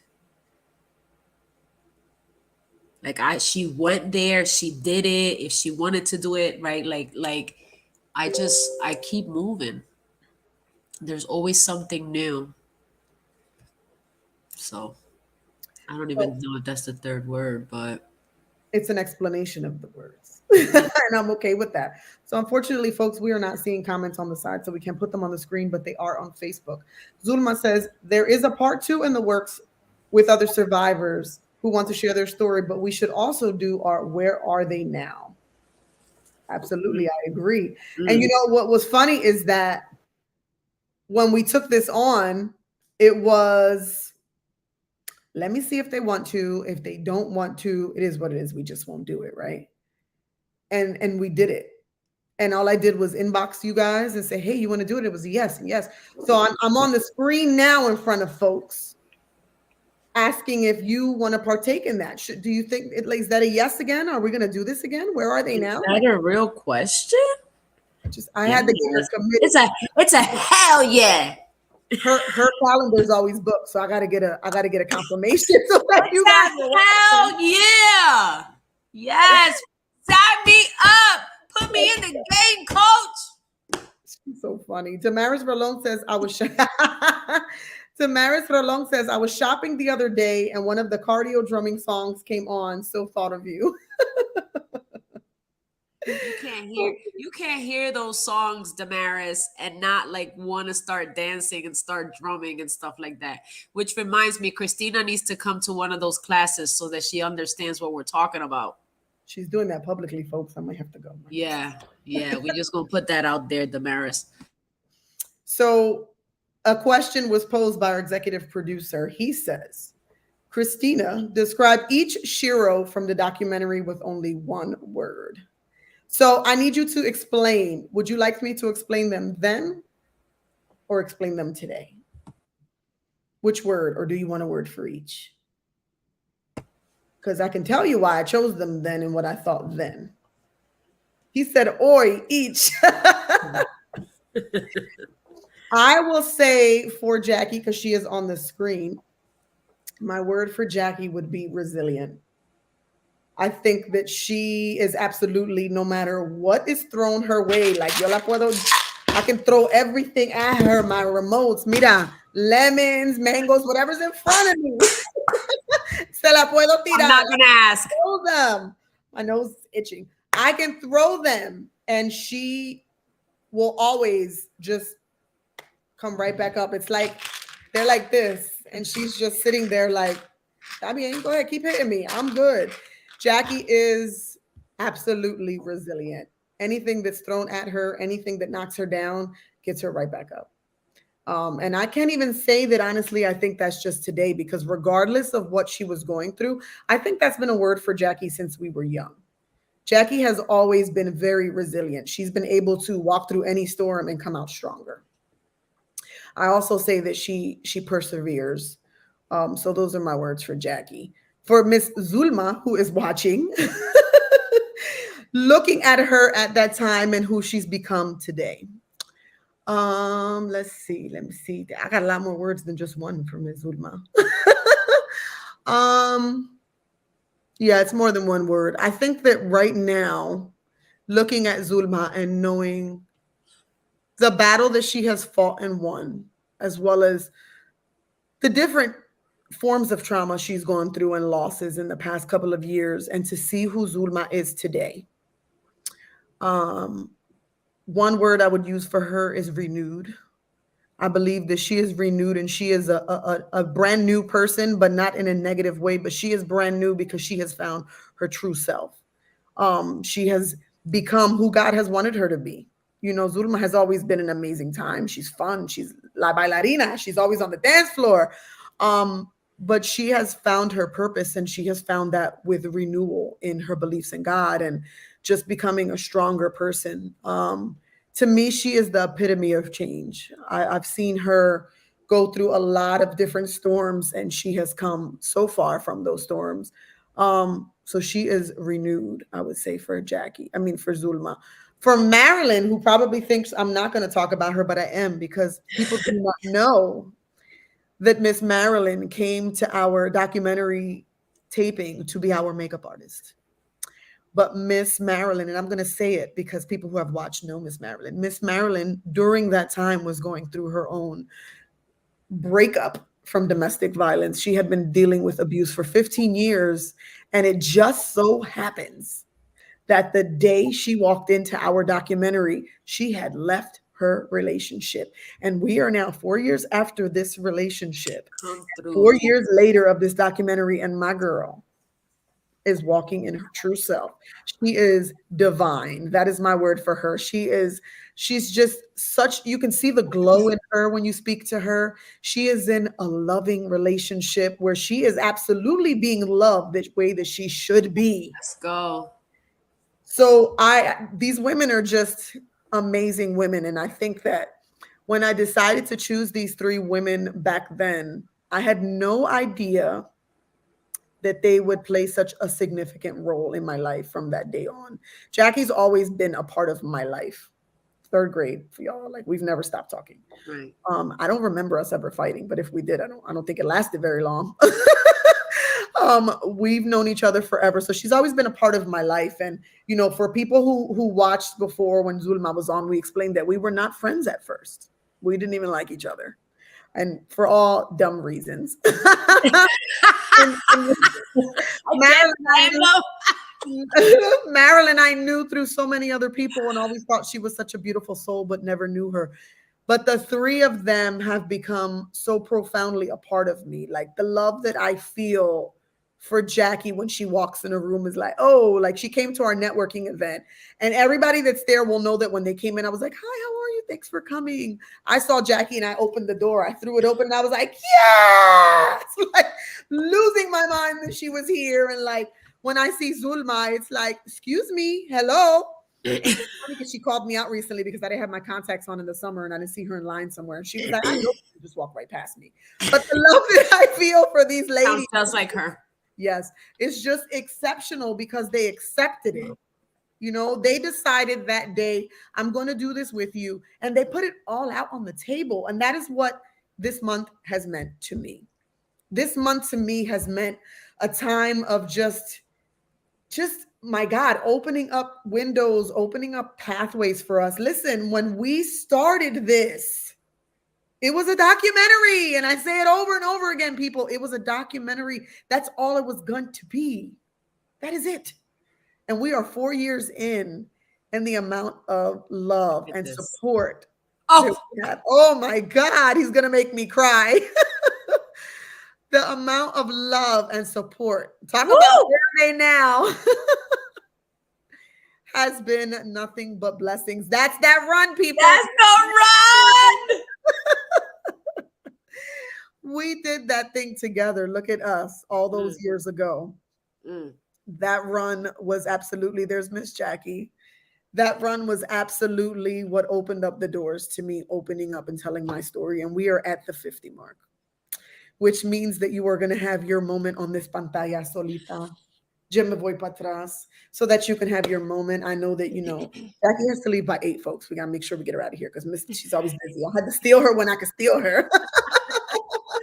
Like she went there, she did it. If she wanted to do it, right? Like I keep moving. There's always something new. So I don't So even know if that's the third word, but it's an explanation of the words. yeah. And I'm okay with that. So unfortunately, folks, we are not seeing comments on the side, so we can't put them on the screen, but they are on Facebook. Zulma says there is a part two in the works with other survivors who want to share their story, but we should also do our where are they now? Absolutely, I agree. And you Mm. know what was funny is that when we took this on, it was let me see if they want to. If they don't want to, it is what it is. We just won't do it, right? And we did it. And all I did was inbox you guys and say, "Hey, you want to do it?" It was a yes and yes. So I'm on the screen now in front of folks asking if you want to partake in that. Do you think is that a yes again? Are we going to do this again? Where are they Is now? that a real question? Just I Yes. had to get her committed. It's a hell yeah. Her calendar is always booked, so I gotta get a confirmation so that It's you guys a are welcome. hell yeah. Yes. Sign me up. Put me in the game, coach. She's so funny. Tamaris Rolong says I was. Tamaris Rolong says I was shopping the other day and one of the cardio drumming songs came on. So thought of you. You can't hear those songs, Damaris, and not like want to start dancing and start drumming and stuff like that. Which reminds me, Christina needs to come to one of those classes so that she understands what we're talking about. She's doing that publicly, folks. I might have to go. Yeah, yeah. We just gonna put that out there, Damaris. So a question was posed by our executive producer. He says, Christina, describe each Shero from the documentary with only one word. So I need you to explain. Would you like me to explain them then or explain them today? Which word, or do you want a word for each? Because I can tell you why I chose them then and what I thought then. He said, oi, each. I will say for Jackee, because she is on the screen, my word for Jackee would be resilient. I think that she is absolutely, no matter what is thrown her way, like yo la puedo, I can throw everything at her, my remotes, mira, lemons, mangoes, whatever's in front of me. Se la puedo tirar. I'm not gonna ask. Throw them. My nose is itching. I can throw them, and she will always just come right back up. It's like they're like this, and she's just sitting there like, I mean, go ahead, keep hitting me. I'm good. Jackee is absolutely resilient. Anything that's thrown at her, anything that knocks her down, gets her right back up. And I can't even say that honestly, I think that's just today, because regardless of what she was going through, I think that's been a word for Jackee since we were young. Jackee has always been very resilient. She's been able to walk through any storm and come out stronger. I also say that she perseveres. So those are my words for Jackee. For Miss Zulma, who is watching, looking at her at that time and who she's become today. Let's see. Let me see. I got a lot more words than just one for Miss Zulma. Yeah, it's more than one word. I think that right now, looking at Zulma and knowing the battle that she has fought and won, as well as the different forms of trauma she's gone through and losses in the past couple of years, and to see who Zulma is today. One word I would use for her is renewed. I believe that she is renewed and she is a brand new person, but not in a negative way, but she is brand new because she has found her true self. She has become who God has wanted her to be. You know, Zulma has always been an amazing time. She's fun. She's la bailarina. She's always on the dance floor. But she has found her purpose, and she has found that with renewal in her beliefs in God and just becoming a stronger person. To me, she is the epitome of change. I've seen her go through a lot of different storms, and she has come so far from those storms. So she is renewed, I would say, for Jackie. I mean, for Zulma. For Marilyn, who probably thinks I'm not going to talk about her, but I am, because people do not know that Miss Marilyn came to our documentary taping to be our makeup artist. But Miss Marilyn, and I'm going to say it because people who have watched know Miss Marilyn. Miss Marilyn, during that time, was going through her own breakup from domestic violence. She had been dealing with abuse for 15 years. And it just so happens that the day she walked into our documentary, she had left her relationship. And we are now 4 years after this relationship, Come 4 years later of this documentary, and my girl is walking in her true self. She is divine. That is my word for her. She's just such, you can see the glow in her when you speak to her. She is in a loving relationship where she is absolutely being loved the way that she should be. Let's go. So these women are just amazing women. And I think that when I decided to choose these three women back then, I had no idea that they would play such a significant role in my life from that day on. Jackie's always been a part of my life. Third grade for y'all. Like, we've never stopped talking. Right. I don't remember us ever fighting, but if we did, I don't think it lasted very long. We've known each other forever. So she's always been a part of my life. And, you know, for people who watched before when Zulma was on, we explained that we were not friends at first. We didn't even like each other. And for all dumb reasons. Marilyn, I knew through so many other people and always thought she was such a beautiful soul, but never knew her. But the three of them have become so profoundly a part of me. Like, the love that I feel for Jackie when she walks in a room is like, oh, like, she came to our networking event, and everybody that's there will know that when they came in, I was like, hi, how are you? Thanks for coming. I saw Jackie and I opened the door. I threw it open and I was like, yes, like losing my mind that she was here. And like, when I see Zulma, it's like, excuse me, hello. Because she called me out recently because I didn't have my contacts on in the summer and I didn't see her in line somewhere. And she was like, I know you just walked right past me. But the love that I feel for these ladies. Sounds like her. Yes. It's just exceptional because they accepted it. You know, they decided that day, I'm going to do this with you. And they put it all out on the table. And that is what this month has meant to me. This month to me has meant a time of just my God, opening up windows, opening up pathways for us. Listen, when we started this, it was a documentary. And I say it over and over again, people. It was a documentary. That's all it was going to be. That is it. And we are 4 years in, and the amount of love and support. Oh my God, he's going to make me cry. The amount of love and support. Talk about where are they now? Has been nothing but blessings. That's that run, people. That's the run. We did that thing together. Look at us all those years ago. That run was absolutely, there's Miss Jackie. That run was absolutely what opened up the doors to me opening up and telling my story. And we are at the 50 mark, which means that you are going to have your moment on this pantalla solita. Yo me voy para atrás, so that you can have your moment. I know that, you know, Jackie has to leave by 8, folks. We got to make sure we get her out of here because she's always busy. I had to steal her when I could steal her.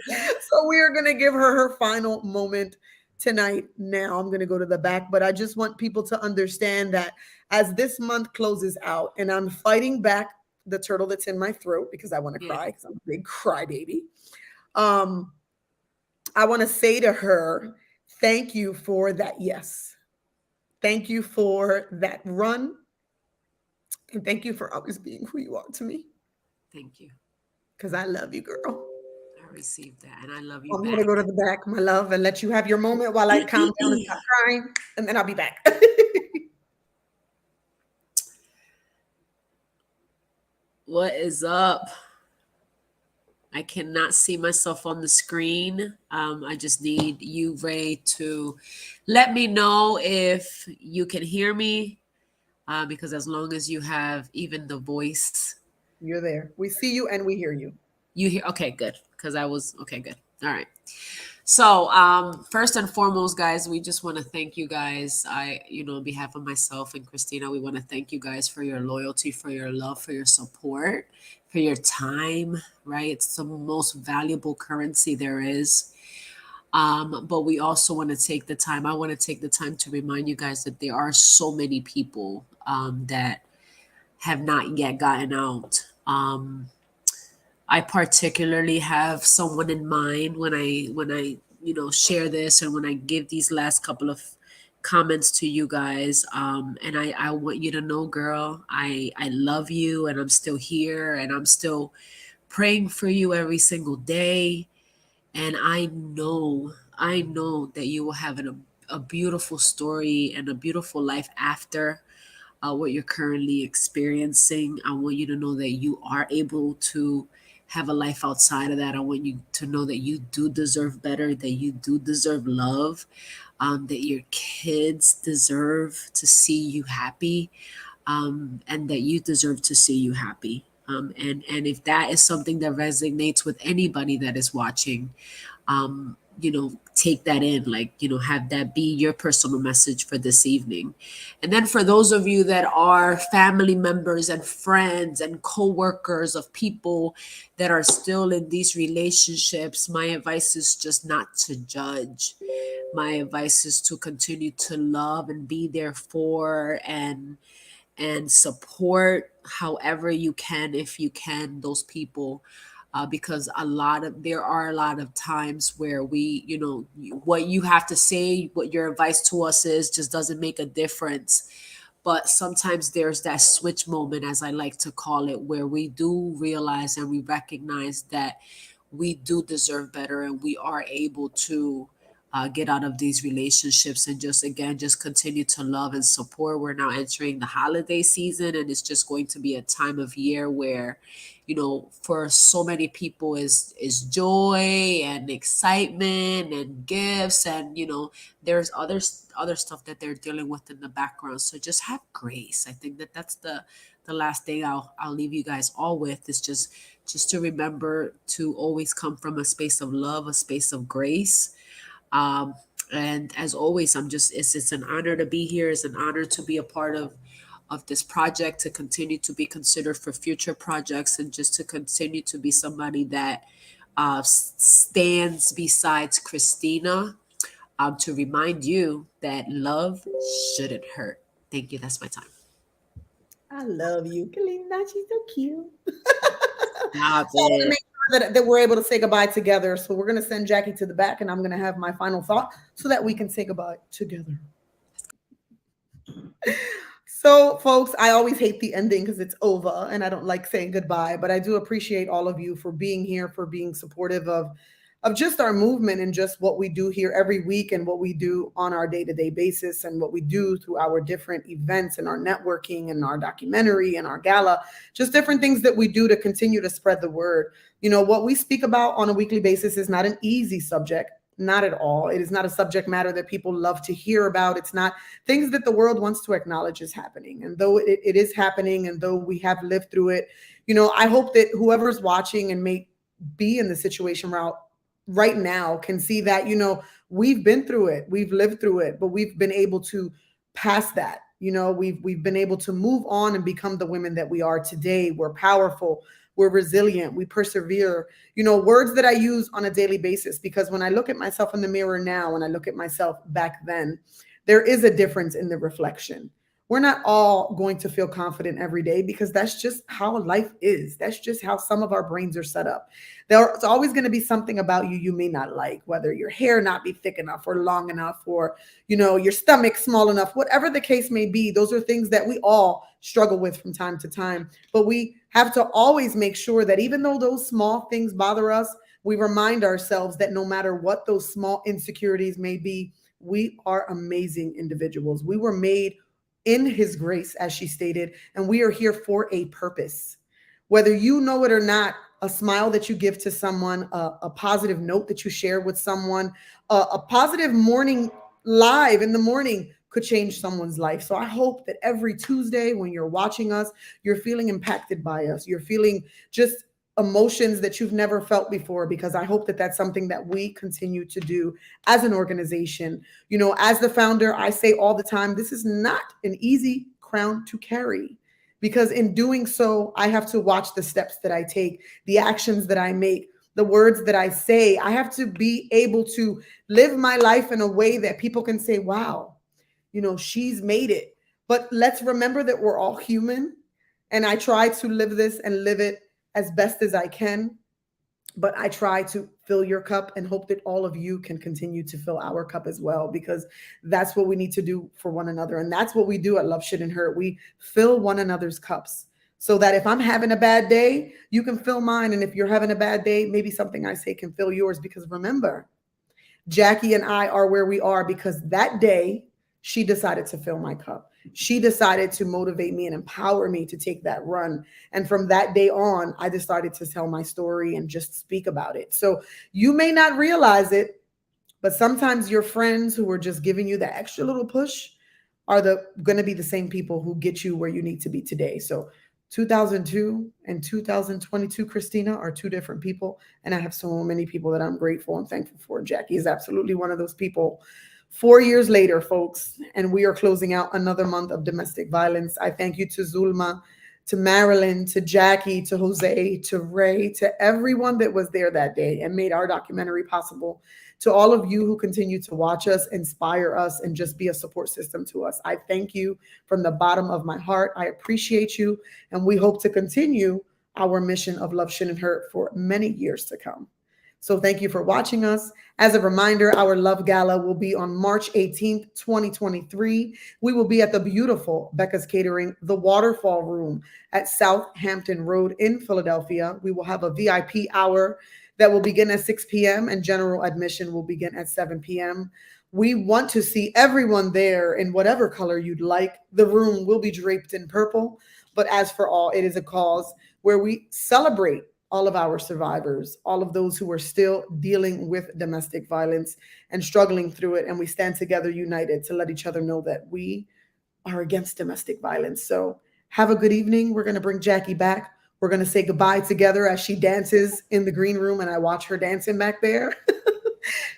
So we are going to give her final moment tonight. Now I'm going to go to the back, but I just want people to understand that as this month closes out and I'm fighting back the turtle that's in my throat because I want to cry because I'm a big crybaby. I want to say to her, thank you for that. Yes. Thank you for that run. And thank you for always being who you are to me. Thank you. Because I love you, girl. I received that. And I love you. I'm going to go to the back, my love, and let you have your moment while I calm down and stop crying. And then I'll be back. What is up? I cannot see myself on the screen. I just need you, Ray, to let me know if you can hear me. Because as long as you have even the voice, You're there. We see you and we hear you. you hear. Okay, good. Because I was okay. Good. All right. So, first and foremost, guys, we just want to thank you guys. On behalf of myself and Christina, we want to thank you guys for your loyalty, for your love, for your support, for your time, right? It's the most valuable currency there is. But we also want to take the time, I want to take the time to remind you guys that there are so many people that have not yet gotten out. I particularly have someone in mind when I share this and when I give these last couple of comments to you guys. And I want you to know, girl, I love you and I'm still here and I'm still praying for you every single day. And I know that you will have a beautiful story and a beautiful life after what you're currently experiencing. I want you to know that you are able to have a life outside of that. I want you to know that you do deserve better, that you do deserve love, that your kids deserve to see you happy, and that you deserve to see you happy. And if that is something that resonates with anybody that is watching, take that in, like, have that be your personal message for this evening. And then for those of you that are family members and friends and co-workers of people that are still in these relationships, my advice is just not to judge. My advice is to continue to love and be there for and support however you can, if you can, those people, because there are a lot of times where what you have to say, what your advice to us is, just doesn't make a difference. But sometimes there's that switch moment, as I like to call it, where we do realize and we recognize that we do deserve better and we are able to get out of these relationships and just, again, just continue to love and support. We're now entering the holiday season, and it's just going to be a time of year where, for so many people is joy and excitement and gifts, and there's other stuff that they're dealing with in the background. So just have grace. I think that that's the last thing I'll leave you guys all with, is just to remember to always come from a space of love, a space of grace. um, and as always, it's an honor to be here. It's an honor to be a part of this project, to continue to be considered for future projects, and just to continue to be somebody that stands besides Christina, to remind you that love shouldn't hurt. Thank you. That's my time. I love you, Kalina. She's so cute. Stop So I want to it. make sure that we're able to say goodbye together. So we're going to send Jackie to the back, and I'm going to have my final thought so that we can say goodbye together. So, folks, I always hate the ending because it's over and I don't like saying goodbye, but I do appreciate all of you for being here, for being supportive of just our movement and just what we do here every week and what we do on our day-to-day basis and what we do through our different events and our networking and our documentary and our gala, just different things that we do to continue to spread the word. What we speak about on a weekly basis is not an easy subject. Not at all. It is not a subject matter that people love to hear about. It's not things that the world wants to acknowledge is happening. And though it is happening, and though we have lived through it, I hope that whoever's watching and may be in the situation right now can see that, we've been through it, we've lived through it, but we've been able to pass that. We've been able to move on and become the women that we are today. We're powerful, we're resilient, we persevere. Words that I use on a daily basis, because when I look at myself in the mirror now and I look at myself back then, there is a difference in the reflection. We're not all going to feel confident every day, because that's just how life is. That's just how some of our brains are set up. There's always going to be something about you may not like, whether your hair not be thick enough or long enough, or your stomach small enough, whatever the case may be. Those are things that we all struggle with from time to time. But we have to always make sure that even though those small things bother us, we remind ourselves that no matter what those small insecurities may be, we are amazing individuals. We were made in his grace, as she stated, and we are here for a purpose. whether you know it or not, a smile that you give to someone, a positive note that you share with someone, a positive morning live in the morning could change someone's life. So I hope that every Tuesday when you're watching us, you're feeling impacted by us. You're feeling just emotions that you've never felt before, because I hope that that's something that we continue to do as an organization. You know, as the founder, I say all the time, this is not an easy crown to carry, because in doing so, I have to watch the steps that I take, the actions that I make, the words that I say. I have to be able to live my life in a way that people can say, wow, you know, she's made it. But let's remember that we're all human. And I try to live this and live it as best as I can. But I try to fill your cup and hope that all of you can continue to fill our cup as well, because that's what we need to do for one another. And that's what we do at Love Shouldn't Hurt. We fill one another's cups so that if I'm having a bad day, you can fill mine. And if you're having a bad day, maybe something I say can fill yours. Because remember, Jackee and I are where we are because that day she decided to fill my cup. She decided to motivate me and empower me to take that run. And from that day on, I decided to tell my story and just speak about it. So you may not realize it, but sometimes your friends who are just giving you that extra little push are going to be the same people who get you where you need to be today. So 2002 and 2022, Christina, are two different people. And I have so many people that I'm grateful and thankful for. Jackee is absolutely one of those people. 4 years later, folks, and we are closing out another month of domestic violence. I thank you to Zulma, to Marilyn, to Jackee, to Jose, to Ray, to everyone that was there that day and made our documentary possible. To all of you who continue to watch us, inspire us, and just be a support system to us. I thank you from the bottom of my heart. I appreciate you, and we hope to continue our mission of Love Shouldn't Hurt for many years to come. So thank you for watching us. As a reminder, our Love Gala will be on March 18th, 2023. We will be at the beautiful Becca's Catering, the Waterfall Room at Southampton Road in Philadelphia. We will have a VIP hour that will begin at 6 p.m. and general admission will begin at 7 p.m. We want to see everyone there in whatever color you'd like. The room will be draped in purple. But as for all, it is a cause where we celebrate all of our survivors, all of those who are still dealing with domestic violence and struggling through it. And we stand together united to let each other know that we are against domestic violence. So have a good evening. We're going to bring Jackee back. We're going to say goodbye together as she dances in the green room and I watch her dancing back there.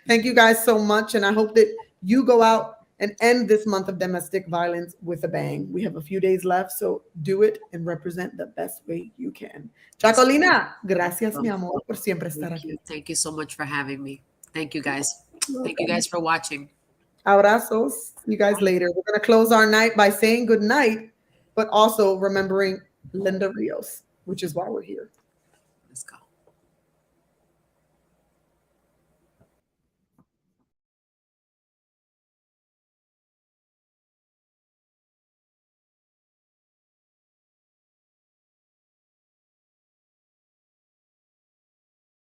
Thank you guys so much. And I hope that you go out and end this month of domestic violence with a bang. We have a few days left, so do it and represent the best way you can. Jacquelina, gracias, mi amor, por siempre estar aquí. Thank you so much for having me. Thank you, guys. Thank you guys for watching. Abrazos. See you guys later. We're going to close our night by saying good night, but also remembering Linda Rios, which is why we're here.